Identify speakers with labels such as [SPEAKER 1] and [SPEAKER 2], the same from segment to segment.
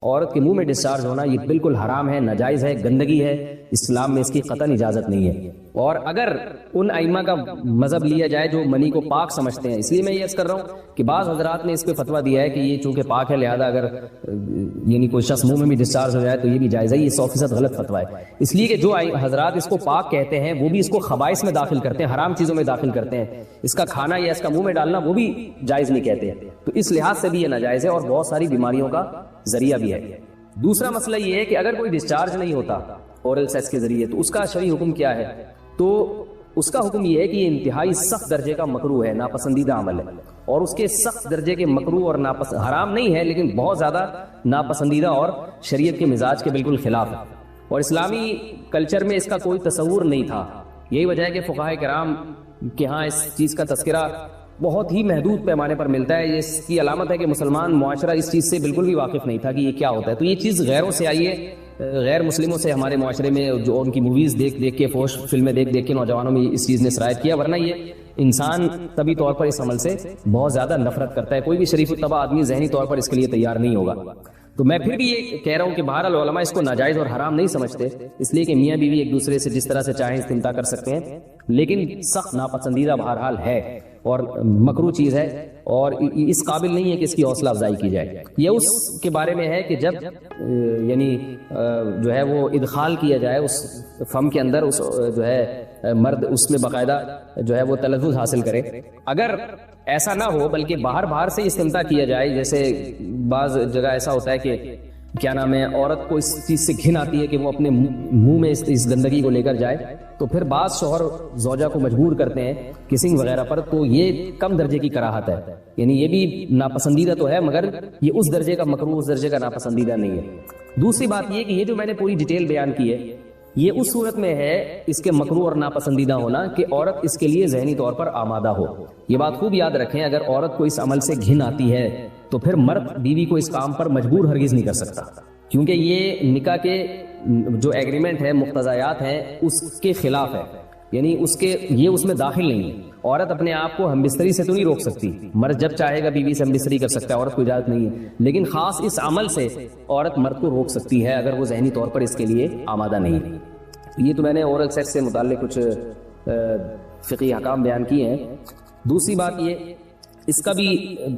[SPEAKER 1] عورت کے منہ میں ڈسچارج ہونا یہ بالکل حرام ہے، ناجائز ہے، گندگی ہے، اسلام میں اس کی قطعاً اجازت نہیں ہے۔ اور اگر ان ائمہ کا مذہب لیا جائے جو منی کو پاک سمجھتے ہیں، اس لیے میں یہ عرض کر رہا ہوں کہ بعض حضرات نے اس پہ فتویٰ دیا ہے کہ یہ چونکہ پاک ہے لہذا اگر یعنی کوئی شخص منہ میں بھی ڈسچارج ہو جائے تو یہ بھی جائز ہے۔ یہ 100% غلط فتویٰ ہے، اس لیے کہ جو حضرات اس کو پاک کہتے ہیں وہ بھی اس کو خبائث میں داخل کرتے ہیں، حرام چیزوں میں داخل کرتے ہیں۔ اس کا کھانا یا اس کا منہ میں ڈالنا وہ بھی جائز نہیں کہتے، تو اس لحاظ سے بھی یہ ناجائز ہے اور بہت ساری بیماریوں کا ذریعہ بھی ہے۔ دوسرا مسئلہ یہ ہے کہ اگر کوئی ڈسچارج نہیں ہوتا اورل سیکس کے ذریعے تو اس کا شرعی حکم کیا ہے؟ تو اس کا حکم یہ ہے کہ یہ انتہائی سخت درجے کا مکروہ ہے، ناپسندیدہ عمل ہے، اور اس کے سخت درجے کے مکروہ اور حرام نہیں ہے لیکن بہت زیادہ ناپسندیدہ اور شریعت کے مزاج کے بالکل خلاف ہے، اور اسلامی کلچر میں اس کا کوئی تصور نہیں تھا۔ یہی وجہ ہے کہ فقہائے کرام کے ہاں اس چیز کا تذکرہ بہت ہی محدود پیمانے پر ملتا ہے۔ یہ اس کی علامت ہے کہ مسلمان معاشرہ اس چیز سے بالکل بھی واقف نہیں تھا کہ یہ کیا ہوتا ہے۔ تو یہ چیز غیروں سے آئی ہے، غیر مسلموں سے ہمارے معاشرے میں جو ان کی موویز دیکھ دیکھ کے، فوش فلمیں دیکھ دیکھ کے نوجوانوں میں اس چیز نے سرایت کیا، ورنہ یہ انسان طبی طور پر اس عمل سے بہت زیادہ نفرت کرتا ہے۔ کوئی بھی شریف الطبع آدمی ذہنی طور پر اس کے لیے تیار نہیں ہوگا۔ تو میں پھر بھی یہ کہہ رہا ہوں کہ بہرحال علماء اس کو ناجائز اور حرام نہیں سمجھتے، اس لیے کہ میاں بیوی ایک دوسرے سے جس طرح سے چاہیں استمتاع کر سکتے ہیں، لیکن سخت ناپسندیدہ بہرحال ہے اور مکروہ چیز ہے، اور اس قابل نہیں ہے کہ اس کی حوصلہ افزائی کی جائے۔ یہ اس کے بارے میں ہے کہ جب یعنی جو ہے وہ ادخال کیا جائے اس فم کے اندر، اس جو ہے مرد اس میں باقاعدہ جو ہے وہ تلذذ حاصل کرے۔ اگر ایسا نہ ہو بلکہ باہر سے استمتاع کیا جائے، جیسے بعض جگہ ایسا ہوتا ہے کہ کیا نام ہے عورت کو اس چیز سے گھن آتی ہے کہ وہ اپنے منہ میں اس گندگی کو لے کر جائے، تو پھر بعض شوہر زوجہ کو مجبور کرتے ہیں کسنگ وغیرہ پر، تو یہ کم درجے کی کراہت ہے، یعنی یہ بھی ناپسندیدہ تو ہے مگر یہ اس درجے کا مکروہ، اس درجے کا ناپسندیدہ نہیں ہے۔ دوسری بات یہ کہ یہ جو میں نے پوری ڈیٹیل بیان کی ہے یہ اس صورت میں ہے اس کے مکروہ اور ناپسندیدہ ہونا کہ عورت اس کے لیے ذہنی طور پر آمادہ ہو۔ یہ بات خوب یاد رکھیں، اگر عورت کو اس عمل سے گھن آتی ہے تو پھر مرد بیوی کو اس کام پر مجبور ہرگز نہیں کر سکتا، کیونکہ یہ نکاح کے جو ایگریمنٹ ہے، مقتضیات ہیں، اس کے خلاف ہے، یعنی یہ اس میں داخل نہیں ہے۔ عورت اپنے آپ کو ہم بستری سے تو نہیں روک سکتی، مرد جب چاہے گا بیوی سے ہم بستری کر سکتا ہے، عورت کو اجازت نہیں ہے، لیکن خاص اس عمل سے عورت مرد کو روک سکتی ہے اگر وہ ذہنی طور پر اس کے لیے آمادہ نہیں ہے۔ یہ تو میں نے اورل سیکس سے متعلق کچھ فقہی احکام بیان کیے ہیں۔ دوسری بات یہ، اس کا بھی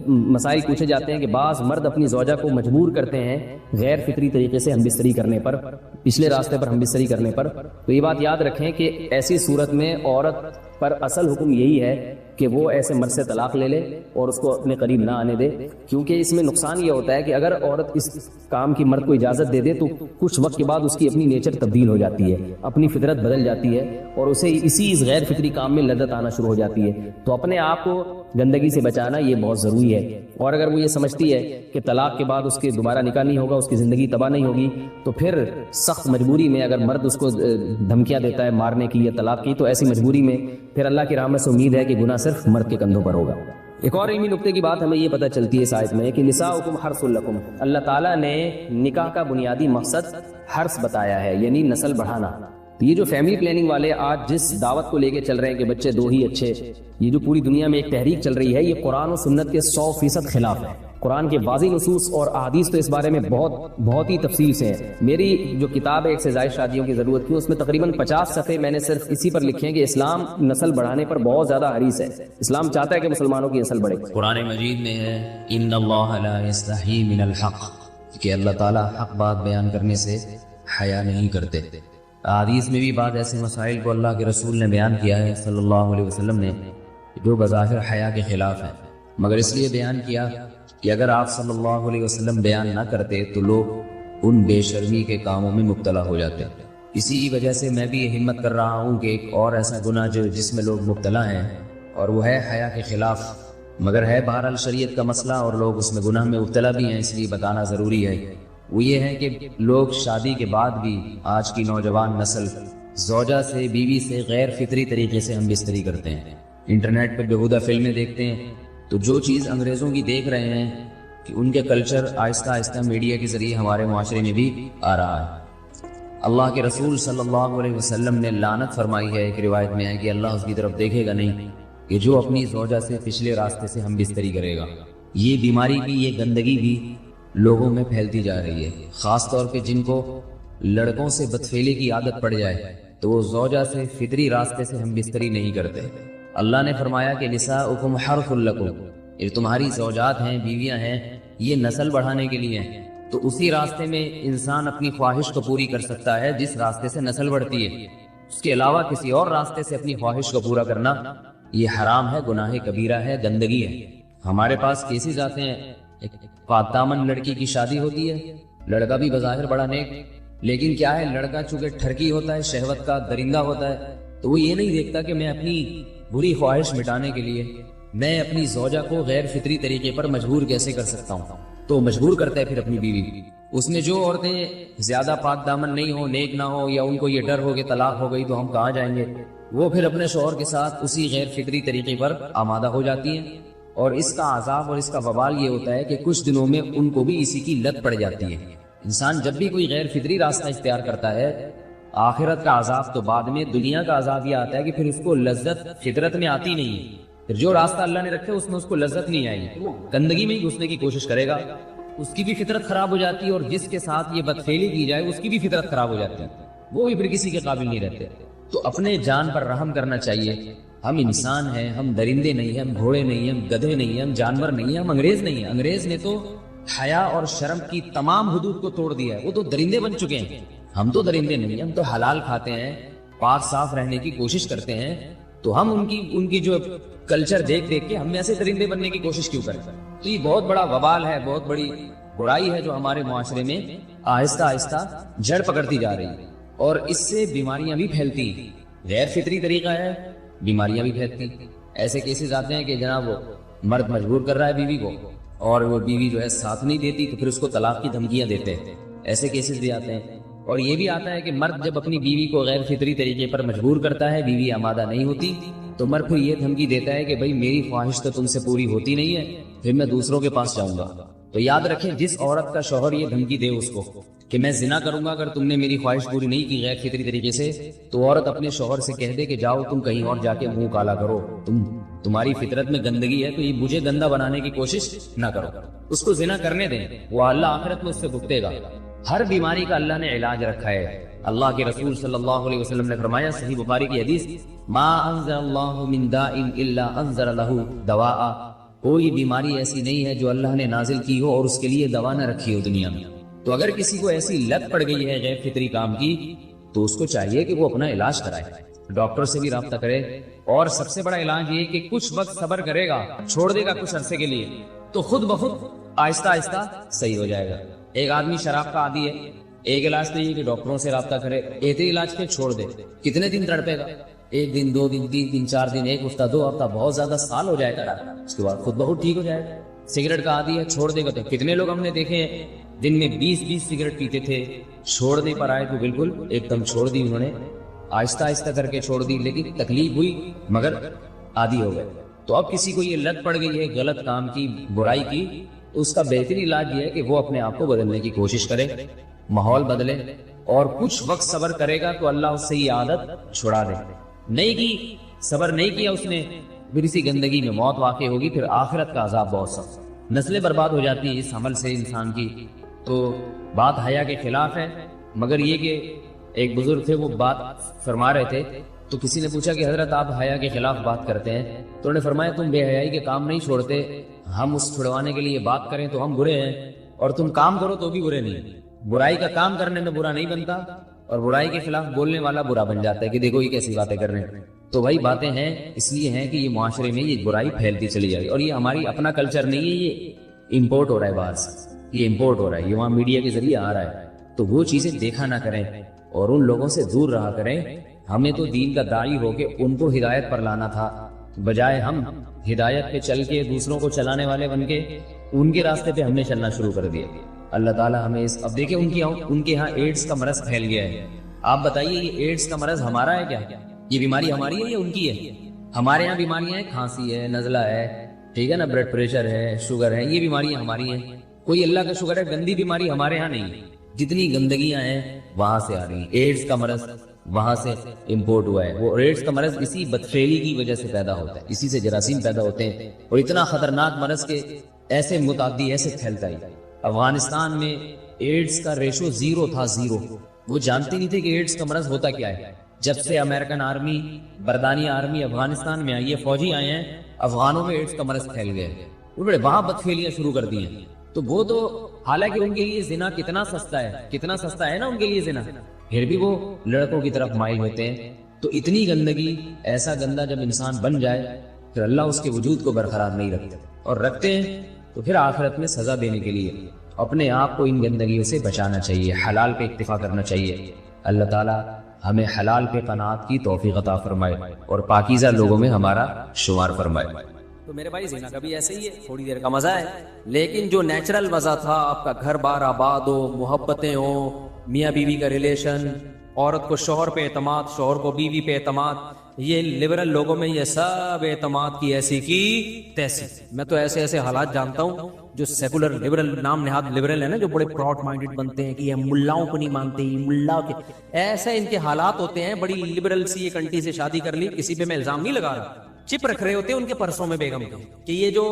[SPEAKER 1] مسائل پوچھے جاتے ہیں کہ بعض مرد اپنی زوجہ کو مجبور کرتے ہیں غیر فطری طریقے سے ہم بستری کرنے پر، پچھلے راستے پر ہم بستری کرنے پر، تو یہ بات یاد رکھیں کہ ایسی صورت میں عورت پر اصل حکم یہی ہے کہ وہ ایسے مرد سے طلاق لے لے اور اس کو اپنے قریب نہ آنے دے، کیونکہ اس میں نقصان یہ ہوتا ہے کہ اگر عورت اس کام کی مرد کو اجازت دے دے تو کچھ وقت کے بعد اس کی اپنی نیچر تبدیل ہو جاتی ہے، اپنی فطرت بدل جاتی ہے اور اسے اسی اس غیر فطری کام میں لذت آنا شروع ہو جاتی ہے۔ تو اپنے آپ کو گندگی سے بچانا یہ بہت ضروری ہے، اور اگر وہ یہ سمجھتی ہے کہ طلاق کے بعد اس کے دوبارہ نکاح نہیں ہوگا، اس کی زندگی تباہ نہیں ہوگی، تو پھر سخت مجبوری میں اگر مرد اس کو دھمکیاں دیتا ہے مارنے کی یا طلاق کی، تو ایسی مجبوری میں پھر اللہ کی رحمت سے امید ہے کہ گناہ صرف مرد کے کندھوں پر ہوگا۔ ایک اور علمی نقطے کی بات ہمیں یہ پتہ چلتی ہے اس آیت میں کہ نساؤکم حرث لکم، اللہ تعالیٰ نے نکاح کا بنیادی مقصد حرث بتایا ہے، یعنی نسل بڑھانا۔ تو یہ جو فیملی پلاننگ والے آج جس دعوت کو لے کے چل رہے ہیں کہ بچے دو ہی اچھے، یہ جو پوری دنیا میں ایک تحریک چل رہی ہے، یہ قرآن و سنت کے 100% خلاف ہے۔ قرآن کے واضح نصوص اور احادیث تو اس بارے میں بہت ہی تفصیل سے ہیں۔ میری جو کتاب ہے ایک سے زائد شادیوں کی ضرورت کی، اس میں تقریباً 50 صفحے میں نے صرف اسی پر لکھے ہیں کہ اسلام نسل بڑھانے پر بہت زیادہ حریص ہے، اسلام چاہتا ہے کہ مسلمانوں کی نسل بڑھے۔
[SPEAKER 2] قرآن مجید میں ہے ان اللہ لا یستحی من الحق، کہ اللہ تعالیٰ حق بات بیان کرنے سے حیا نہیں کرتے۔ احادیث میں بھی بعض ایسے مسائل کو اللہ کے رسول نے بیان کیا ہے صلی اللہ علیہ وسلم نے جو بظاہر حیا کے خلاف ہیں، مگر اس لیے بیان کیا کہ اگر آپ صلی اللہ علیہ وسلم بیان نہ کرتے تو لوگ ان بے شرمی کے کاموں میں مبتلا ہو جاتے۔ اسی وجہ سے میں بھی یہ ہمت کر رہا ہوں کہ ایک اور ایسا گناہ جس میں لوگ مبتلا ہیں اور وہ ہے حیا کے خلاف، مگر ہے بہرحال شریعت کا مسئلہ اور لوگ اس میں گناہ میں مبتلا بھی ہیں، اس لیے بتانا ضروری ہے۔ وہ یہ ہے کہ لوگ شادی کے بعد بھی آج کی نوجوان نسل زوجہ سے، بیوی سے غیر فطری طریقے سے ہم بستری کرتے ہیں، انٹرنیٹ پر بیہودہ فلمیں دیکھتے ہیں۔ تو جو چیز انگریزوں کی دیکھ رہے ہیں کہ ان کے کلچر آہستہ آہستہ میڈیا کے ذریعے ہمارے معاشرے میں بھی آ رہا ہے۔ اللہ کے رسول صلی اللہ علیہ وسلم نے لعنت فرمائی ہے، ایک روایت میں ہے کہ اللہ اس کی طرف دیکھے گا نہیں کہ جو اپنی زوجہ سے پچھلے راستے سے ہم بستری کرے گا۔ یہ بیماری بھی، یہ گندگی بھی لوگوں میں پھیلتی جا رہی ہے، خاص طور پہ جن کو لڑکوں سے بدفعلی کی عادت پڑ جائے تو وہ زوجہ سے فطری راستے سے ہم بستری نہیں کرتے۔ اللہ نے فرمایا کہ نساؤکم حرث لکم، یہ تمہاری زوجات ہیں، بیویاں ہیں، یہ نسل بڑھانے کے لیے ہیں۔ تو اسی راستے میں انسان اپنی خواہش کو پوری کر سکتا ہے جس راستے سے نسل بڑھتی ہے، اس کے علاوہ کسی اور راستے سے اپنی خواہش کو پورا کرنا یہ حرام ہے، گناہ کبیرہ ہے، گندگی ہے۔ ہمارے پاس کیسز آتے ہیں، ایک پاک دامن لڑکی کی شادی ہوتی ہے، لڑکا بھی بظاہر بڑا نیک، لیکن کیا ہے، لڑکا چونکہ ٹھرکی ہوتا ہے، شہوت کا درندہ ہوتا ہے، تو وہ یہ نہیں دیکھتا کہ میں اپنی بری خواہش مٹانے کے لیے میں اپنی زوجہ کو غیر فطری طریقے پر مجبور کیسے کر سکتا ہوں، تو مجبور کرتا ہے پھر اپنی بیوی۔ اس میں جو عورتیں زیادہ پاک دامن نہیں ہو، نیک نہ ہو، یا ان کو یہ ڈر ہو کہ طلاق ہو گئی تو ہم کہاں جائیں گے، وہ پھر اپنے شوہر کے ساتھ اسی غیر فطری طریقے پر آمادہ ہو جاتی ہیں، اور اس کا عذاب اور اس کا وبال یہ ہوتا ہے کہ کچھ دنوں میں ان کو بھی اسی کی لت پڑ جاتی ہے۔ انسان جب بھی کوئی غیر فطری راستہ اختیار کرتا ہے، آخرت کا عذاب تو بعد میں، دنیا کا عذاب یہ آتا ہے کہ پھر اس کو لذت فطرت میں آتی نہیں ہے، پھر جو راستہ اللہ نے رکھے اس میں اس کو لذت نہیں آئی، وہ گندگی میں ہی گھسنے کی کوشش کرے گا، اس کی بھی فطرت خراب ہو جاتی ہے، اور جس کے ساتھ یہ بدفعلی کی جائے اس کی بھی فطرت خراب ہو جاتی ہے، وہ بھی پھر کسی کے قابل نہیں رہتے۔ تو اپنے جان پر رحم کرنا چاہیے۔ ہم انسان ہیں، ہم درندے نہیں ہیں، ہم گھوڑے نہیں ہیں، ہم گدھے نہیں ہیں، ہم جانور نہیں ہیں، ہم انگریز نہیں ہیں۔ انگریز نے تو حیا اور شرم کی تمام حدود کو توڑ دیا ہے، وہ تو درندے بن چکے ہیں، ہم تو درندے نہیں ہیں، ہم تو حلال کھاتے ہیں، پاک صاف رہنے کی کوشش کرتے ہیں، تو ہم ان کی جو کلچر دیکھ کے ہم ایسے درندے بننے کی کوشش کیوں کریں؟ تو یہ بہت بڑا وبال ہے، بہت بڑی برائی ہے جو ہمارے معاشرے میں آہستہ آہستہ جڑ پکڑتی جا رہی ہے، اور اس سے بیماریاں بھی پھیلتی ہیں۔ غیر فطری طریقہ ہے، بیماریاں بھی پھیلتی ہیں۔ ایسے کیسز آتے ہیں کہ جناب وہ مرد مجبور کر رہا ہے بیوی کو، اور وہ بیوی جو ہے ساتھ نہیں دیتی تو پھر اس کو طلاق کی دھمکیاں دیتے ہیں، ایسے کیسز بھی آتے ہیں۔ اور یہ بھی آتا ہے کہ مرد جب اپنی بیوی کو غیر فطری طریقے پر مجبور کرتا ہے، بیوی آمادہ نہیں ہوتی، تو مرد پھر یہ دھمکی دیتا ہے کہ بھائی میری خواہش تو تم سے پوری ہوتی نہیں ہے، پھر میں دوسروں کے پاس جاؤں گا۔ تو یاد رکھیں، جس عورت کا شوہر یہ دھمکی دے اس کو کہ میں زنا کروں گا اگر تم نے میری خواہش پوری نہیں کی غیر فطری طریقے سے، تو عورت اپنے شوہر سے کہہ دے کہ جاؤ تم کہیں اور جا کے منہ کالا کرو، تمہاری فطرت میں گندگی ہے تو یہ مجھے گندا بنانے کی کوشش نہ کرو، اس کو زنا کرنے دیں، وہ اللہ آخرت میں اس سے بھگتے گا۔ ہر بیماری کا اللہ نے علاج رکھا ہے۔ اللہ کے رسول صلی اللہ علیہ وسلم نے فرمایا، صحیح بخاری کی حدیث، ما انزل اللہ من داء الا انزل له دواء، کوئی بیماری ایسی نہیں ہے جو اللہ نے نازل کی ہو اور اس کے لیے دوا نہ رکھی ہو دنیا میں۔ تو اگر کسی کو ایسی لت پڑ گئی ہے غیر فطری کام کی، تو اس کو چاہیے کہ وہ اپنا علاج کرائے، ڈاکٹر سے بھی رابطہ کرے، اور سب سے بڑا علاج یہ کہ کچھ وقت صبر کرے گا، چھوڑ دے گا کچھ عرصے کے لیے، تو خود بخود آہستہ آہستہ صحیح ہو جائے گا۔ ایک آدمی شراب کا عادی ہے، ایک علاج تو یہ کہ ڈاکٹروں سے رابطہ کرے، ایسے علاج کے چھوڑ دے، کتنے دن تڑپے گا؟ ایک دن، 2 دن، 3 دن، 4 دن، ایک ہفتہ، 2 ہفتہ، بہت زیادہ سال ہو جائے گا، اس کے بعد خود بہت ٹھیک ہو جائے گا۔ سگریٹ کا عادی ہے، چھوڑ دے گا تو کتنے لوگ ہم نے دیکھے ہیں دن میں 20 سگریٹ پیتے تھے، چھوڑنے پر آئے تو بالکل ایک دم چھوڑ دی انہوں نے، آہستہ آہستہ کر کے چھوڑ دی، لیکن تکلیف ہوئی مگر عادی ہو گئے۔ تو اب کسی کو یہ لت پڑ گئی ہے غلط کام کی، برائی کی، تو اس کا بہترین علاج یہ ہے کہ وہ اپنے آپ کو بدلنے کی کوشش کرے، ماحول بدلے، اور کچھ وقت صبر کرے گا تو اللہ اس سے یہ عادت چھڑا دے۔ نہیں کی، صبر نہیں کیا اس نے، پھر اسی گندگی میں موت واقع ہوگی، پھر آخرت کا عذاب بہت سخت، نسلیں برباد ہو جاتی ہیں اس عمل سے انسان کی۔ تو بات حیا کے خلاف ہے، مگر یہ کہ ایک بزرگ تھے وہ بات فرما رہے تھے، تو کسی نے پوچھا کہ حضرت آپ حیا کے خلاف بات کرتے ہیں، تو انہوں نے فرمایا تم بے حیائی کے کام نہیں چھوڑتے، ہم اس چھڑوانے کے لیے بات کریں تو ہم برے ہیں، اور تم کام کرو تو بھی برے نہیں۔ برائی کا کام کرنے میں برا نہیں بنتا، اور برائی کے خلاف بولنے والا برا بن جاتا ہے کہ دیکھو یہ کیسی باتیں کر رہے ہیں۔ تو وہی باتیں ہیں، اس لیے ہیں کہ یہ معاشرے میں یہ برائی پھیلتی چلی جائے، اور یہ ہماری اپنا کلچر نہیں ہے، یہ امپورٹ ہو رہا ہے باہر سے، یہ امپورٹ ہو رہا ہے، یہ وہاں میڈیا کے ذریعے آ رہا ہے۔ تو وہ چیزیں دیکھا نہ کریں اور ان لوگوں سے دور رہا کریں۔ ہمیں تو دین کا داعی ہو کے ان کو ہدایت پر لانا تھا، بجائے ہم ہدایت پہ چل کے دوسروں کو چلانے والے بن کے ان کے راستے پہ ہم نے چلنا شروع کر دیا۔ اللہ تعالیٰ ہمیں اب دیکھیں ان کے ہاں ایڈز کا مرض پھیل گیا ہے۔ آپ بتائیے یہ ایڈز کا مرض ہمارا ہے کیا؟ یہ بیماری ہماری ہے یا ان کی ہے؟ ہمارے یہاں بیماریاں ہیں، کھانسی ہے، نزلہ ہے، ٹھیک ہے نا، بلڈ پریشر ہے، شوگر ہے، یہ بیماریاں ہماری ہیں۔ کوئی اللہ کا شکر ہے گندی بیماری ہمارے ہاں نہیں، جتنی گندگیاں ہیں وہاں سے آ رہی ہیں۔ ایڈز کا مرض وہاں سے امپورٹ ہوا ہے۔ وہ ایڈز کا مرض اسی بدفعلی کی وجہ سے پیدا ہوتا ہے، اسی سے جراثیم پیدا ہوتے ہیں، اور اتنا خطرناک مرض کے ایسے متعدی ایسے پھیلتا ہے۔ افغانستان میں ایڈز کا ریشو 0 تھا، 0۔ وہ جانتے نہیں تھے کہ ایڈز کا مرض ہوتا کیا ہے۔ جب سے امریکن آرمی، برطانیہ آرمی افغانستان میں آئی ہے، فوجی آئے ہیں، افغانوں میں ایڈز کا مرض پھیل گیا ہے، بڑے وہاں بدفعلیاں شروع کر دی ہیں۔ تو وہ تو حالانکہ ان کے لیے زنا کتنا سستا ہے، کتنا سستا ہے نا ان کے لیے زنا، پھر بھی وہ لڑکوں کی طرف مائل ہوتے ہیں۔ تو اتنی گندگی، ایسا گندا جب انسان بن جائے پھر اللہ اس کے وجود کو برقرار نہیں رکھتے، اور رکھتے ہیں تو پھر آخرت میں سزا دینے کے لیے اپنے آپ کو ان گندگیوں سے بچانا چاہیے، حلال پہ اکتفا کرنا چاہیے۔ اللہ تعالیٰ ہمیں حلال پہ قناعت کی توفیق عطا فرمائے اور پاکیزہ لوگوں میں ہمارا شمار فرمائے۔
[SPEAKER 1] تو میرے بھائی زنا کا بھی ایسے ہی ہے، تھوڑی دیر کا مزہ ہے، لیکن جو نیچرل مزہ تھا، آپ کا گھر بار آباد ہو، محبتیں ہوں، میاں بیوی کا ریلیشن، عورت کو شوہر پہ اعتماد، شوہر کو بیوی پہ اعتماد، یہ لبرل لوگوں میں یہ سب اعتماد کی ایسی کی تیسی۔ میں تو ایسے ایسے حالات جانتا ہوں جو سیکولر لبرل، نام نہاد لبرل ہے نا، جو بڑے پراؤڈ مائنڈڈ بنتے ہیں کہ یہ ملاؤں کو نہیں مانتے، یہ ملا کے، ایسے ان کے حالات ہوتے ہیں۔ بڑی لبرل سی ایک انٹی سے شادی کر لی، کسی پہ میں الزام نہیں لگا رہا، چپ رکھ رہے ہوتے ہیں ان کے پرسوں میں بیگم کے کہ یہ جو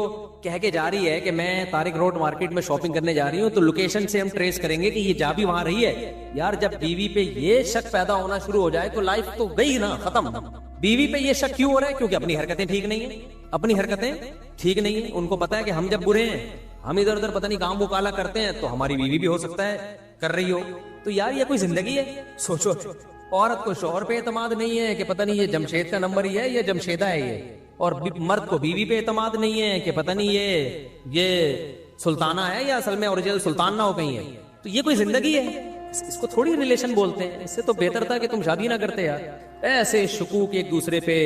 [SPEAKER 1] کہہ کے جا رہی ہے کہ میں طارق روڈ مارکیٹ میں شاپنگ کرنے جا رہی ہوں، تو لوکیشن سے ہم ٹریس کریں گے کہ یہ جا بھی وہاں رہی ہے۔ یار جب بیوی پہ یہ شک پیدا ہونا شروع ہو جائے تو لائف تو گئی نا، ختم۔ بیوی پہ یہ شک کیوں ہو رہا ہے؟ کیونکہ اپنی حرکتیں ٹھیک نہیں ہیں، اپنی حرکتیں ٹھیک نہیں ہیں۔ ان کو پتا ہے کہ ہم جب برے ہیں، ہم ادھر ادھر پتہ نہیں کام مکالا کرتے ہیں، تو ہماری بیوی بھی ہو سکتا ہے کر رہی ہو۔ تو یار یہ کوئی زندگی ہے؟ سوچو، عورت کو شوہر پہ اعتماد نہیں ہے کہ پتہ نہیں یہ جمشید کا نمبر ہی ہے یا جمشیدہ ہے یہ، اور مرد کو بیوی پہ اعتماد نہیں ہے کہ پتہ نہیں یہ سلطانہ ہے یا اصل میں اوریجنل سلطان نہ ہو کہیں ہے۔ تو یہ کوئی زندگی ہے؟ اس کو تھوڑی ریلیشن بولتے ہیں۔ اس سے تو بہتر تھا کہ تم شادی نہ کرتے یار۔ ایسے شکوک ایک دوسرے پہ،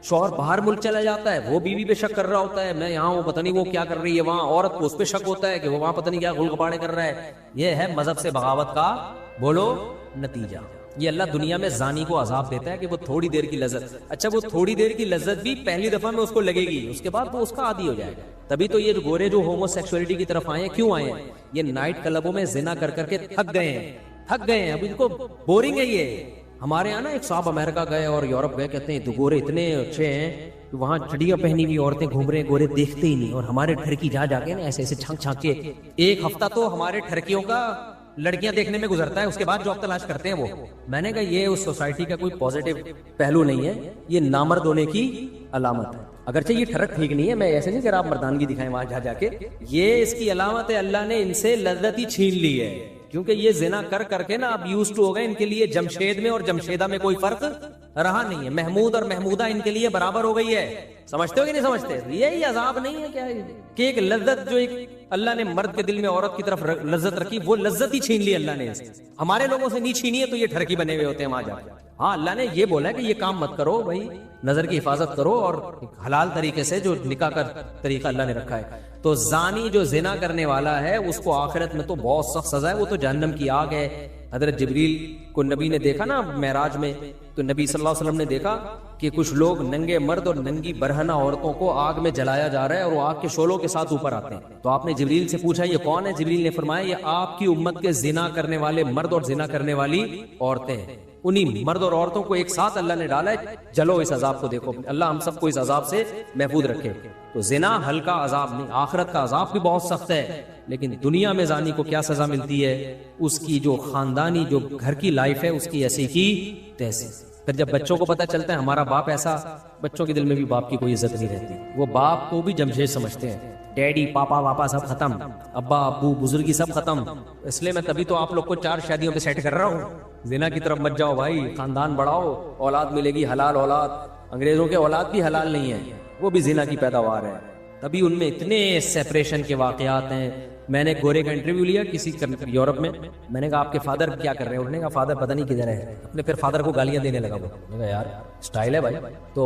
[SPEAKER 1] شوہر باہر ملک چلا جاتا ہے، وہ بیوی پہ شک کر رہا ہوتا ہے، میں یہاں ہوں پتہ نہیں وہ کیا کر رہی ہے وہاں، عورت کو اس پہ شک ہوتا ہے کہ وہ وہاں پتہ نہیں کیا غل غباڑے کر رہا ہے۔ یہ ہے مذہب سے بغاوت کا بولو نتیجہ۔ یہ اللہ دنیا میں زانی کو عذاب دیتا ہے کہ وہ تھوڑی دیر کی لذت، اچھا وہ تھوڑی دیر کی لذت بھی پہلی دفعہ میں اس کو لگے گی، اس کے بعد وہ اس کا عادی ہو جائے گا۔ تبھی تو یہ گورے جو ہومو سیکسولیٹی کی طرف آئے ہیں، کیوں آئے ہیں؟ یہ نائٹ کلبوں میں زنا کر کر کے تھک گئے ہیں، اب ان کو بورنگ ہے یہ۔ ہمارے یہاں نا ایک صاحب امریکہ گئے اور یورپ گئے، کہتے ہیں تو گورے اتنے اچھے ہیں کہ وہاں چڑیاں پہنی ہوئی عورتیں گھوم رہے ہیں، گورے دیکھتے ہی نہیں، اور ہمارے ٹھرکی جا کے نا ایسے ایسے چھانک چھانک کے ایک ہفتہ تو ہمارے ٹھرکیوں کا لڑکیاں دیکھنے میں گزرتا ہے، اس کے بعد جاب تلاش کرتے ہیں وہ۔ میں نے کہا یہ اس سوسائٹی کا کوئی پازیٹیو پہلو نہیں ہے، یہ نامرد ہونے کی علامت ہے۔ اگرچہ یہ ٹھرک ٹھیک نہیں ہے، میں ایسے نہیں کہ آپ مردانگی دکھائیں وہاں جا کے، یہ اس کی علامت ہے اللہ نے ان سے لذت ہی چھین لی ہے، کیونکہ یہ زنا کر کر کے نا اب یوز ٹو ہو گئے۔ ان کے لیے جمشید میں اور جمشیدہ میں کوئی فرق رہا نہیں ہے، محمود اور محمودہ ان کے لیے برابر ہو گئی ہے۔ سمجھتے ہو کہ نہیں سمجھتے؟ یہی عذاب نہیں ہے کیا کہ ایک لذت جو ایک اللہ نے مرد کے دل میں عورت کی طرف لذت رکھی، وہ لذت ہی چھین لی اللہ نے۔ ہمارے لوگوں سے نہیں چھینی ہے تو یہ ٹھرکی بنے ہوئے ہوتے ہیں وہاں جا کے۔ ہاں اللہ نے یہ بولا ہے کہ یہ کام مت کرو بھائی، نظر کی حفاظت کرو اور حلال طریقے سے جو نکاح کا طریقہ اللہ نے رکھا ہے۔ تو زانی جو زنا کرنے والا ہے اس کو آخرت میں تو بہت سخت سزا ہے، وہ تو جہنم کی آگ ہے۔ حضرت جبریل کو نبی نے دیکھا نا معراج میں، تو نبی صلی اللہ علیہ وسلم نے دیکھا کہ کچھ لوگ ننگے مرد اور ننگی برہنہ عورتوں کو آگ میں جلایا جا رہا ہے اور وہ آگ کے شعلوں کے ساتھ اوپر آتے ہیں۔ تو آپ نے جبریل سے پوچھا یہ کون ہے؟ جبریل نے فرمایا یہ آپ کی امت کے زنا کرنے والے مرد اور زنا کرنے والی عورتیں ہیں۔ انہی مرد اور عورتوں کو ایک ساتھ اللہ نے ڈالا ہے، چلو اس عذاب کو دیکھو۔ اللہ ہم سب کو اس عذاب سے محفوظ رکھے۔ تو زنا ہلکا عذاب نہیں، آخرت کا عذاب بھی بہت سخت ہے، لیکن دنیا میں زانی کو کیا سزا ملتی ہے؟ اس کی جو خاندانی جو گھر کی لائف ہے اس کی ایسی کی تیسی۔ پھر جب بچوں کو پتہ چلتا ہے ہمارا باپ ایسا، بچوں کے دل میں بھی باپ کی کوئی عزت نہیں رہتی، وہ باپ کو بھی جمشید سمجھتے ہیں، ڈیڈی پاپا واپا سب ختم، ابا ابو بزرگی سب ختم۔ اس لیے میں تبھی تو آپ لوگ کو 4 شادیوں پہ سیٹ کر رہا ہوں۔ زنا کی طرف مت جاؤ بھائی، خاندان بڑھاؤ، اولاد ملے گی حلال اولاد۔ انگریزوں کے اولاد بھی حلال نہیں ہے، وہ بھی زنا کی پیداوار ہے، تبھی ان میں اتنے سیپریشن کے واقعات ہیں۔ میں نے گورے کا انٹرویو لیا کسی یورپ میں نے کہا آپ کے فادر کیا کر رہے ہیں؟ انہوں نے کہا فادر پتہ نہیں کدھر ہے۔ اپنے پھر فادر کو گالیاں دینے لگا وہ۔ میں کہا یار سٹائل ہے بھائی۔ تو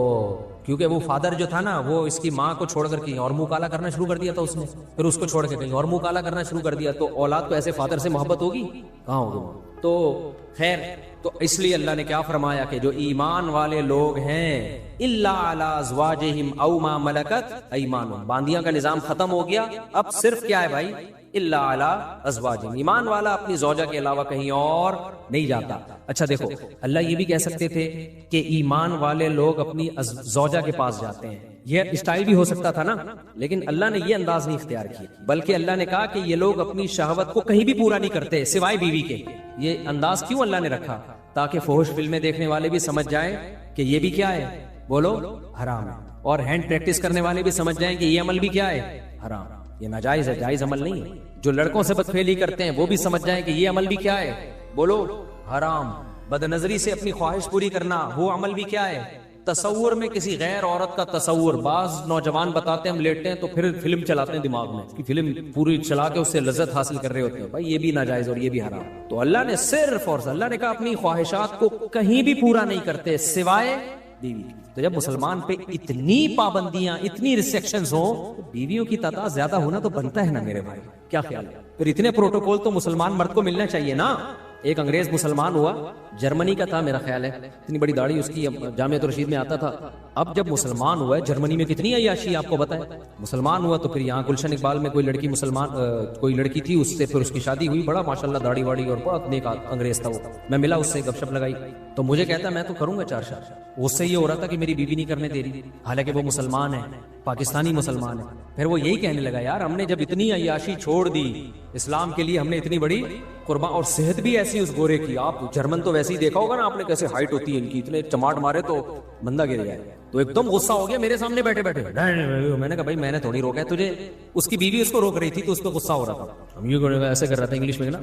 [SPEAKER 1] کیونکہ وہ فادر جو تھا نا وہ اس کی ماں کو چھوڑ کر کہیں اور منہ کالا کرنا شروع کر دیا تھا اس نے، پھر اس کو چھوڑ کے کہیں اور منہ کالا کرنا شروع کر دیا، تو اولاد کو ایسے فادر سے محبت ہوگی کہاں ہوگی؟ تو خیر، تو اس لیے اللہ نے کیا فرمایا کہ جو ایمان والے لوگ ہیں الا علی ازواجہم او ما ملکت ایمانہم، باندیاں کا نظام ختم ہو گیا، اب صرف کیا ہے بھائی؟ الا علی ازواجہم، ایمان والا اپنی زوجہ کے علاوہ کہیں اور نہیں جاتا۔ اچھا دیکھو، اللہ یہ بھی کہہ سکتے تھے کہ ایمان والے لوگ اپنی زوجہ کے پاس جاتے ہیں، یہ اسٹائل بھی ہو سکتا تھا نا، لیکن اللہ نے یہ انداز نہیں اختیار کیا، بلکہ اللہ نے کہا کہ یہ لوگ اپنی شہوت کو کہیں بھی پورا نہیں کرتے سوائے بیوی کے۔ یہ انداز کیوں اللہ نے رکھا؟ تاکہ فحش فلمیں دیکھنے والے بھی سمجھ جائیں کہ یہ بھی کیا ہے، بولو حرام ہے، اور ہینڈ پریکٹس کرنے والے بھی سمجھ جائیں کہ یہ عمل بھی کیا ہے، حرام، یہ ناجائز ہے، جائز عمل نہیں ہے۔ جو لڑکوں سے بدفعلی کرتے ہیں وہ بھی سمجھ جائیں کہ یہ عمل بھی کیا ہے، بولو حرام۔ بد نظری سے اپنی خواہش پوری کرنا وہ عمل بھی کیا ہے۔ تصور میں کسی غیر عورت کا تصور، بعض نوجوان بتاتے ہیں ہم لیٹتے ہیں تو پھر فلم چلاتے ہیں دماغ میں، کہ فلم پوری چلا کے اس سے لذت حاصل کر رہے ہوتے ہیں، بھائی یہ بھی ناجائز اور یہ بھی حرام۔ تو اللہ نے صرف اور اللہ نے کہا اپنی خواہشات کو کہیں بھی پورا نہیں کرتے سوائے بیوی۔ تو جب مسلمان پہ اتنی پابندیاں، اتنی ریسٹرکشنز ہوں، تو بیویوں کی تعداد زیادہ ہونا تو بنتا ہے نا میرے بھائی، کیا خیال ہے؟ پھر اتنے پروٹوکول تو مسلمان مرد کو ملنا چاہیے نا۔ ایک انگریز مسلمان ہوا، جرمنی کا تھا میرا خیال ہے، اتنی بڑی داڑھی اس کی، جامعۃ الرشید میں آتا تھا۔ اب جب مسلمان ہوا ہے، جرمنی میں کتنی عیاشی آپ کو بتائے، مسلمان ہوا تو پھر یہاں گلشن اقبال میں کوئی لڑکی مسلمان کوئی لڑکی تھی، اس سے پھر اس کی شادی ہوئی، بڑا ماشاءاللہ داڑھی واڑی اور بہت نیک انگریز تھا وہ۔ میں ملا اس سے، گپ شپ لگائی تو مجھے کہتا میں تو کروں گا 4 شادی۔ اس سے یہ ہو رہا تھا کہ میری بیوی نہیں کرنے دے رہی، حالانکہ وہ مسلمان ہے، پاکستانی مسلمان ہے۔ پھر وہ یہی کہنے لگا یار ہم نے جب اتنی عیاشی چھوڑ دی اسلام کے لیے، ہم نے اتنی بڑی قربان، اور صحت بھی ایسی اس گورے کی، آپ جرمن تو ویسے ہی دیکھا ہوگا نا آپ نے کیسے ہائٹ ہوتی ہے ان کی، اتنے چماٹ مارے تو بندہ گر جائے۔ تو ایک دم غصہ ہو گیا میرے سامنے بیٹھے بیٹھے، میں نے کہا بھائی میں نے تھوڑی روکا ہے تجھے، اس کی بیوی اس کو روک رہی تھی تو اس پہ غصہ ہو رہا تھا، ہم یہ ایسے کر رہا تھا انگلش میں نا،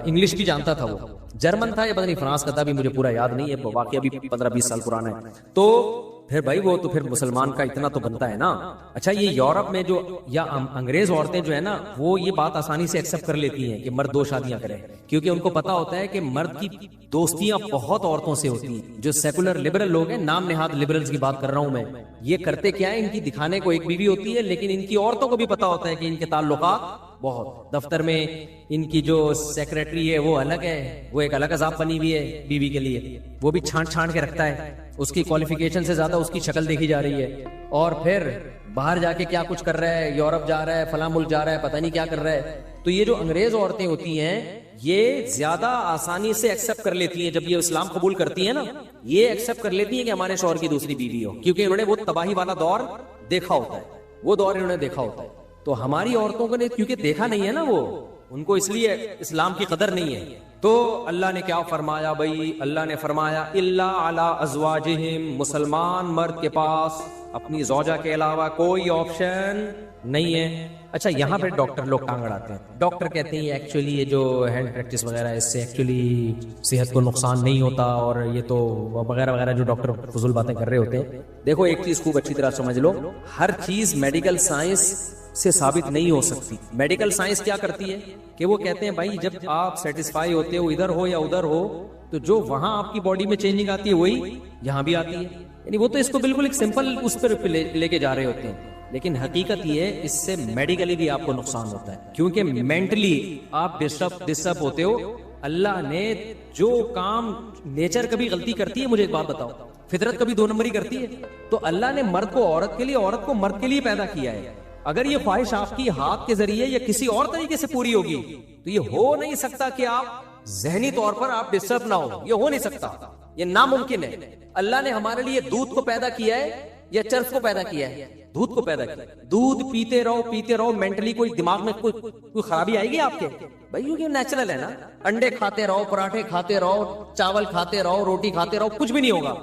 [SPEAKER 1] انگلش بھی جانتا تھا وہ، جرمن تھا یا پتہ نہیں فرانس کا تھا، بھی مجھے پورا یاد نہیں ہے، واقعہ بھی 15-20 سال پرانا ہے۔ تو پھر بھائی وہ تو پھر مسلمان کا اتنا تو بنتا ہے نا۔ اچھا یہ یورپ میں جو یا انگریز عورتیں جو ہے نا، وہ یہ بات آسانی سے ایکسپٹ کر لیتی ہیں کہ مرد 2 شادیاں کرے، کیونکہ ان کو پتا ہوتا ہے کہ مرد کی دوستیاں بہت عورتوں سے ہوتی ہیں۔ جو سیکولر لبرل لوگ ہیں، نام نہاد لبرلز کی بات کر رہا ہوں میں، یہ کرتے کیا ہے، ان کی دکھانے کو ایک بیوی ہوتی ہے، لیکن ان کی عورتوں کو بھی پتا ہوتا ہے کہ ان کے تعلقات بہت، دفتر میں ان کی جو سیکریٹری ہے وہ الگ ہے، وہ ایک الگ عذاب بنی ہوئی ہے بیوی کے لیے، وہ بھی چھانٹ چھانٹ کے رکھتا ہے، اس کی کوالیفیکیشن سے زیادہ اس کی شکل دیکھی جا رہی ہے، اور پھر باہر جا کے کیا کچھ کر رہا ہے، یورپ جا رہا ہے، فلاں ملک جا رہا ہے، پتہ نہیں کیا کر رہا ہے۔ تو یہ جو انگریز عورتیں ہوتی ہیں یہ زیادہ آسانی سے ایکسپٹ کر لیتی ہیں، جب یہ اسلام قبول کرتی ہیں نا، یہ ایکسپٹ کر لیتی ہیں کہ ہمارے شوہر کی دوسری بیوی ہو، کیونکہ انہوں نے وہ تباہی والا دور دیکھا ہوتا ہے، وہ دور انہوں نے دیکھا ہوتا ہے۔ تو ہماری عورتوں کو نے کیونکہ دیکھا نہیں ہے نا، وہ ان کو اس لیے اسلام کی قدر نہیں ہے۔ تو اللہ نے کیا فرمایا بھائی، اللہ نے فرمایا الا علی ازواجہم، مسلمان مرد کے پاس اپنی زوجہ کے علاوہ کوئی آپشن نہیں ہے۔ اچھا یہاں پہ ڈاکٹر لوگ ٹانگ اڑاتے ہیں، ڈاکٹر کہتے ہیں ایکچولی یہ جو ہینڈ پریکٹس وغیرہ ہے اس سے ایکچولی صحت کو نقصان نہیں ہوتا، اور یہ تو وغیرہ وغیرہ جو ڈاکٹر فضول باتیں کر رہے ہوتے ہیں۔ دیکھو ایک چیز خوب اچھی طرح سمجھ لو، ہر چیز میڈیکل سائنس سے ثابت نہیں ہو سکتی۔ میڈیکل سائنس کیا کرتی ہے کہ وہ کہتے ہیں بھائی جب آپ سیٹسفائی ہوتے ہو ادھر ہو یا ادھر ہو، تو جو وہاں آپ کی باڈی میں چینجنگ آتی ہے وہی یہاں بھی آتی ہے، یعنی وہ تو اس کو بالکل ایک سمپل اس پر لے کے جا رہے ہوتے ہیں، لیکن حقیقت یہ ہے اس سے میڈیکلی بھی آپ کو نقصان ہوتا ہے، کیونکہ مینٹلی آپ ڈسٹرب ہوتے ہو۔ اللہ نے جو کام نیچر کبھی غلطی کرتی ہے، مجھے ایک بات بتاؤ، فطرت کبھی 2 نمبری کرتی ہے؟ تو اللہ نے مرد کو عورت کے لیے، عورت کو مرد کے لیے پیدا کیا ہے۔ اگر یہ خواہش آپ کی ہاتھ کے ذریعے یا کسی اور طریقے سے پوری ہوگی تو یہ ہو نہیں سکتا کہ آپ ذہنی طور پر آپ ڈسٹرب نہ ہو، یہ ہو نہیں سکتا، یہ ناممکن ہے۔ اللہ نے ہمارے لیے دودھ کو پیدا کیا ہے یا چرس کو پیدا کیا ہے؟ دودھ کو پیدا کیا۔ دودھ پیتے رہو، مینٹلی کوئی دماغ میں کوئی خرابی آئے گی آپ کے؟ بھائی یہ نیچرل ہے نا، انڈے کھاتے رہو، پراٹھے کھاتے رہو، چاول کھاتے رہو، روٹی کھاتے رہو، کچھ بھی نہیں ہوگا۔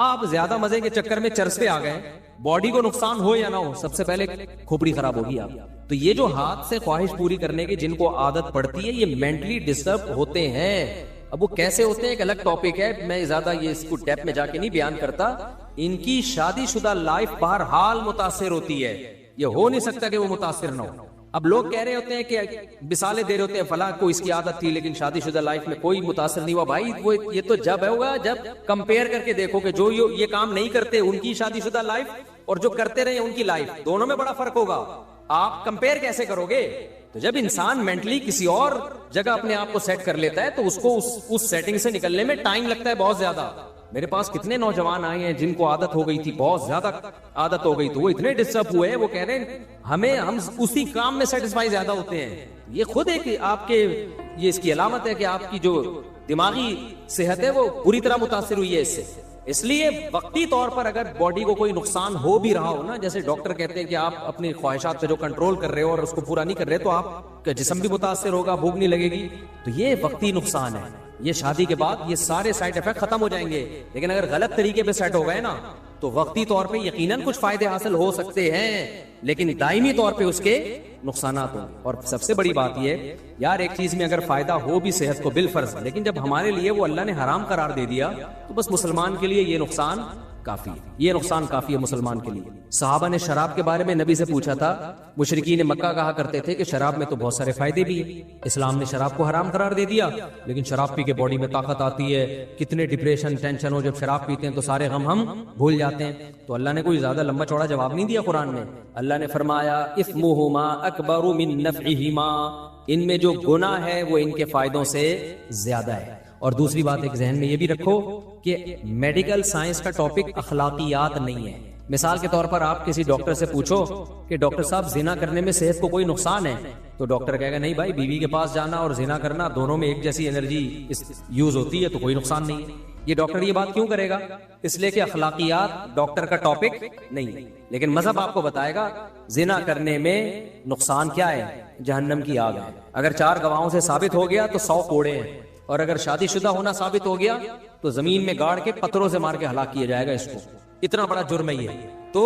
[SPEAKER 1] آپ زیادہ مزے کے چکر میں چرس پہ آ گئے، باڈی کو نقصان ہو یا نہ ہو، سب سے پہلے کھوپڑی خراب ہوگی آپ۔ تو یہ جو ہاتھ سے خواہش پوری کرنے کی جن کو عادت پڑتی ہے، یہ مینٹلی ڈسٹرب ہوتے ہیں۔ اب وہ کیسے ہوتے ہیں ایک الگ ٹاپک ہے، میں زیادہ یہ اس کو ڈیپ میں جا کے نہیں بیان کرتا۔ ان کی شادی شدہ لائف بہرحال متاثر ہوتی ہے، یہ ہو نہیں سکتا کہ وہ متاثر نہ ہو۔ اب لوگ کہہ رہے ہوتے ہیں کہ مثالیں دے رہے ہوتے ہیں، فلاں کو اس کی عادت تھی لیکن شادی شدہ لائف میں کوئی متاثر نہیں ہوا۔ بھائی وہ یہ تو جب ہوگا جب کمپیئر کر کے دیکھو کہ جو یہ کام نہیں کرتے ان کی شادی شدہ لائف اور جو کرتے رہے ان کی لائف، دونوں میں بڑا فرق ہوگا۔ آپ کمپیئر کیسے کرو گے؟ تو جب انسان مینٹلی کسی اور جگہ اپنے آپ کو سیٹ کر لیتا ہے تو اس کو اس سیٹنگ سے نکلنے میں ٹائم لگتا ہے بہت زیادہ۔ میرے پاس کتنے نوجوان آئے ہیں جن کو عادت ہو گئی تھی، بہت زیادہ عادت ہو گئی، تو وہ اتنے ڈسٹرب ہوئے ہیں، وہ کہہ رہے ہیں ہم اسی کام میں سیٹسفائی زیادہ ہوتے ہیں۔ یہ خود ایک آپ کے یہ اس کی علامت ہے کہ آپ کی جو دماغی صحت ہے وہ پوری طرح متاثر ہوئی ہے اس سے. اس لیے وقتی طور پر اگر باڈی کو کوئی نقصان ہو بھی رہا ہو نا، جیسے ڈاکٹر کہتے ہیں کہ آپ اپنی خواہشات پہ جو کنٹرول کر رہے ہو اور اس کو پورا نہیں کر رہے تو آپ کا جسم بھی متاثر ہوگا، بھوک نہیں لگے گی، تو یہ وقتی نقصان ہے. یہ شادی کے بعد یہ سارے سائیڈ افیکٹ ختم ہو جائیں گے. لیکن اگر غلط طریقے پہ سیٹ ہو گئے نا تو وقتی طور پہ یقیناً کچھ فائدے حاصل ہو سکتے ہیں، لیکن دائمی طور پہ اس کے نقصانات ہوں. اور سب سے بڑی بات یہ یار، ایک چیز میں اگر فائدہ ہو بھی صحت کو بالفرض، لیکن جب ہمارے لیے وہ اللہ نے حرام قرار دے دیا تو بس مسلمان کے لیے یہ نقصان کافی ہے. یہ نقصان کافی ہے مسلمان کے لیے. صحابہ نے شراب کے بارے میں نبی سے پوچھا تھا. مشرکین مکہ کہا کرتے تھے کہ شراب میں تو بہت سارے فائدے بھی ہیں، اسلام نے شراب کو حرام قرار دے دیا، لیکن شراب پی کے باڈی میں طاقت آتی ہے، کتنے ڈپریشن ٹینشن ہو، جب شراب پیتے ہیں تو سارے غم ہم بھول جاتے ہیں. تو اللہ نے کوئی زیادہ لمبا چوڑا جواب نہیں دیا قرآن میں. اللہ نے فرمایا اثمہما اکبر من نفعہما، ان میں جو گناہ ہے وہ ان کے فائدوں سے زیادہ ہے. اور دوسری بات ایک ذہن میں یہ بھی رکھو کہ میڈیکل سائنس کا ٹاپک اخلاقیات نہیں ہے. مثال کے طور پر آپ کسی ڈاکٹر سے پوچھو کہ ڈاکٹر صاحب زنا کرنے میں صحت کو کوئی نقصان ہے، تو ڈاکٹر کہے گا نہیں بھائی، بیوی کے پاس جانا اور زنا کرنا دونوں میں ایک جیسی انرجی یوز ہوتی ہے تو کوئی نقصان نہیں ہے. یہ ڈاکٹر یہ بات کیوں کرے گا؟ اس لیے کہ اخلاقیات ڈاکٹر کا ٹاپک نہیں ہے. لیکن مذہب آپ کو بتائے گا زنا کرنے میں نقصان کیا ہے، جہنم کی آگ ہے. اگر 4 گواہوں سے ثابت ہو گیا تو 100 کوڑے ہیں، اور اگر شادی شدہ ہونا ثابت ہو گیا تو زمین میں گاڑ کے پتھروں سے مار کے ہلاک کیا جائے گا اس کو. اتنا بڑا جرم ہے یہ. تو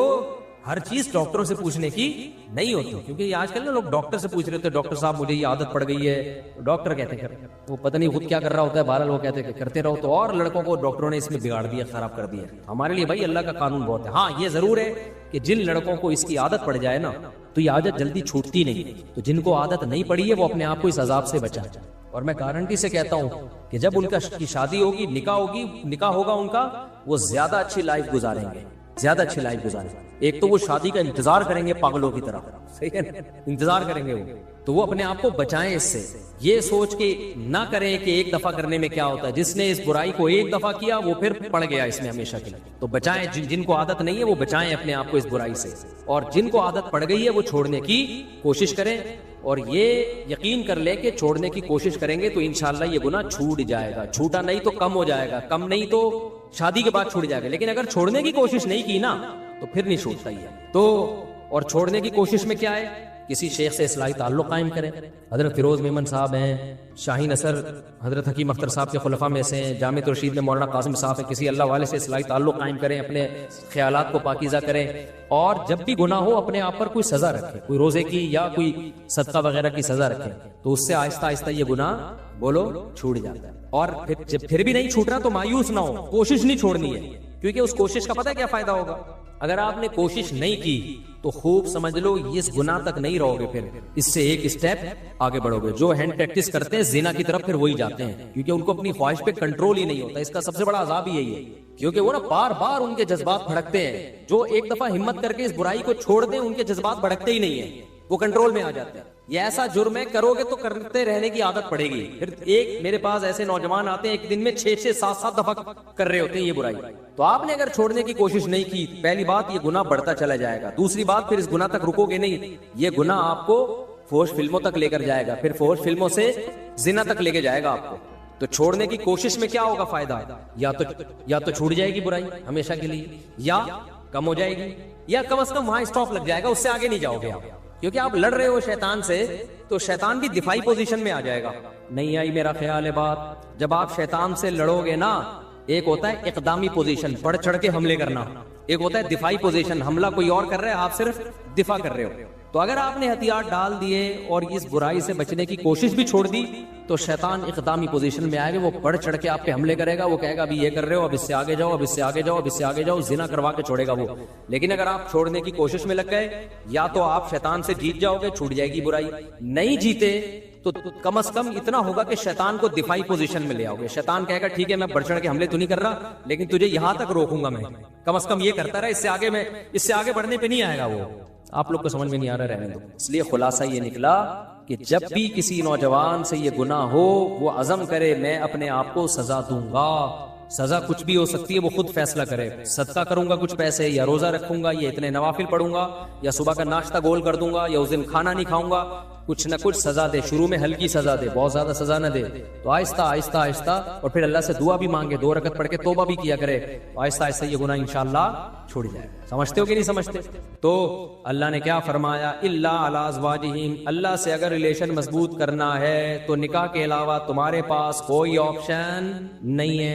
[SPEAKER 1] ہر چیز ڈاکٹروں سے پوچھنے کی نہیں ہوتی، کیونکہ یہ آج کل نا لوگ ڈاکٹر سے پوچھ رہے ہوتے ہیں ڈاکٹر صاحب مجھے یہ عادت پڑ گئی ہے. ڈاکٹر کہتے ہیں وہ پتہ نہیں خود کیا کر رہا ہوتا ہے، بہرحال وہ کہتے ہیں کہ کرتے رہو. تو اور لڑکوں کو ڈاکٹروں نے اس میں بگاڑ دیا، خراب کر دیا. ہمارے لیے بھائی اللہ کا قانون بہت ہے. ہاں یہ ضرور ہے کہ جن لڑکوں کو اس کی عادت پڑ جائے نا تو یہ عادت جلدی چھوٹتی نہیں. تو جن کو عادت نہیں پڑی ہے وہ اپنے آپ کو اس عذاب سے بچائیں. اور میں گارنٹی سے کہتا ہوں کہ جب ان کی شادی ہوگی، نکاح ہوگا ان کا، وہ زیادہ اچھی لائف گزاریں گے، زیادہ اچھی لائف گزاریں گے. ایک تو وہ شادی کا انتظار کریں گے پاگلوں کی طرح، صحیح ہے، انتظار کریں گے وہ. تو وہ اپنے آپ کو بچائیں اس سے. یہ سوچ کے نہ کریں کہ ایک دفعہ کرنے میں کیا ہوتا ہے. جس نے اس برائی کو ایک دفعہ کیا وہ پھر پڑ گیا اس میں ہمیشہ کے لیے. تو بچائیں، جن کو عادت نہیں ہے وہ بچائیں اپنے آپ کو اس برائی سے. اور جن کو عادت پڑ گئی ہے وہ چھوڑنے کی کوشش کریں. اور یہ یقین کر لیں کہ چھوڑنے کی کوشش کریں گے تو انشاءاللہ یہ گناہ چھوٹ جائے گا. چھوٹا نہیں تو کم ہو جائے گا، کم نہیں تو شادی کے بعد چھوٹ جائے گا. لیکن اگر چھوڑنے کی کوشش نہیں کی نا تو پھر نہیں چھوٹتا ہی ہے. تو اور چھوڑنے کی کوشش میں کیا ہے؟ کسی شیخ سے اصلاحی تعلق قائم کریں. حضرت فیروز میمن صاحب ہیں، شاہین اثر حضرت حکیم اختر صاحب کے خلفاء میں سے ہیں، جامع رشید میں مولانا قاسم صاحب ہیں. کسی اللہ والے سے اصلاحی تعلق قائم کریں، اپنے خیالات کو پاکیزہ کریں. اور جب بھی گناہ ہو اپنے آپ پر کوئی سزا رکھیں، کوئی روزے کی یا کوئی صدقہ وغیرہ کی سزا رکھیں. تو اس سے آہستہ آہستہ یہ گناہ بولو چھوٹ جاتا ہے. اور پھر بھی نہیں چھوٹ رہا تو مایوس نہ ہو، کوشش نہیں چھوڑنی ہے، کیونکہ اس کوشش کا پتہ ہے کیا فائدہ ہوگا. اگر آپ نے کوشش نہیں کی تو خوب سمجھ لو اس گناہ تک نہیں رہو گے، پھر اس سے ایک اسٹیپ آگے بڑھو گے. جو ہینڈ پریکٹس کرتے ہیں زنا کی طرف پھر وہی جاتے ہیں، کیونکہ ان کو اپنی خواہش پہ کنٹرول ہی نہیں ہوتا. اس کا سب سے بڑا عذاب ہی یہی ہے، کیونکہ وہ نا بار بار ان کے جذبات بھڑکتے ہیں. جو ایک دفعہ ہمت کر کے اس برائی کو چھوڑ دیں ان کے جذبات بھڑکتے ہی نہیں ہیں، وہ کنٹرول میں آ جاتے ہیں. یہ ایسا جرم ہے کرو گے تو کرتے رہنے کی عادت پڑے گی. پھر ایک میرے پاس ایسے نوجوان آتے ہیں ایک دن میں 6-6 7-7 دفعہ کر رہے ہوتے ہیں یہ برائی. تو آپ نے اگر چھوڑنے کی کوشش نہیں کی، پہلی بات یہ گناہ بڑھتا چلا جائے گا. دوسری بات پھر اس گناہ تک رکو گے نہیں، یہ گناہ آپ کو فحش فلموں تک لے کر جائے گا، پھر فحش فلموں سے زنا تک لے کے جائے گا آپ کو. تو چھوڑنے کی کوشش میں کیا ہوگا فائدہ؟ یا تو چھوٹ جائے گی برائی ہمیشہ کے لیے، یا کم ہو جائے گی، یا کم از کم وہاں اسٹاپ لگ جائے گا، اس سے آگے نہیں جاؤ گے آپ. کیونکہ آپ لڑ رہے ہو شیطان سے تو شیطان بھی دفاعی پوزیشن میں آ جائے گا. نہیں آئی میرا خیال ہے بات. جب آپ شیطان سے لڑو گے نا، ایک ہوتا ہے اقدامی پوزیشن، بڑھ چڑھ کے حملے کرنا، ایک ہوتا ہے دفاعی پوزیشن، حملہ کوئی اور کر رہا ہے آپ صرف دفاع کر رہے ہو. تو اگر آپ نے ہتھیار ڈال دیے اور اس برائی سے بچنے کی کوشش بھی چھوڑ دی تو شیطان اقدامی پوزیشن میں آئے گا، وہ بڑھ چڑھ کے آپ پہ حملے کرے گا. وہ کہے گا ابھی یہ کر رہے ہو، اب اس سے آگے جاؤ، اب اس سے آگے جاؤ، اب اس سے آگے جاؤ، زنا کروا کے چھوڑے گا وہ. لیکن اگر آپ چھوڑنے کی کوشش میں لگ گئے، یا تو آپ شیطان سے جیت جاؤ گے، چھوٹ جائے گی برائی. نہیں جیتے تو کم از کم اتنا ہوگا کہ شیطان کو دفاعی پوزیشن میں لے آؤ گے. شیطان کہے گا ٹھیک ہے میں بڑھ چڑھ کے حملے تو نہیں کر رہا، لیکن تجھے یہاں تک روکوں گا میں، کم از کم یہ کرتا رہا، اس سے آگے بڑھنے پہ نہیں آئے گا وہ. آپ لوگ کو سمجھ میں نہیں آ رہا، رہنے دو. اس لیے خلاصہ یہ نکلا کہ جب بھی کسی نوجوان سے یہ گناہ ہو وہ عزم کرے میں اپنے آپ کو سزا دوں گا. سزا کچھ بھی ہو سکتی ہے، وہ خود فیصلہ کرے. صدقہ کروں گا کچھ پیسے، یا روزہ رکھوں گا، یا اتنے نوافل پڑھوں گا، یا صبح کا ناشتہ گول کر دوں گا، یا اس دن کھانا نہیں کھاؤں گا. کچھ نہ کچھ سزا دے، شروع میں ہلکی سزا دے، بہت زیادہ سزا نہ دے، تو آہستہ آہستہ آہستہ، اور پھر اللہ سے دعا بھی مانگے، 2 رکعت پڑھ کے توبہ بھی کیا کرے، تو آہستہ آہستہ یہ گناہ انشاءاللہ چھوڑ جائے. سمجھتے ہو کہ نہیں سمجھتے؟ تو اللہ نے کیا فرمایا؟ الا علی ازواجہم، اللہ سے اگر ریلیشن مضبوط کرنا ہے تو نکاح کے علاوہ تمہارے پاس کوئی آپشن نہیں ہے.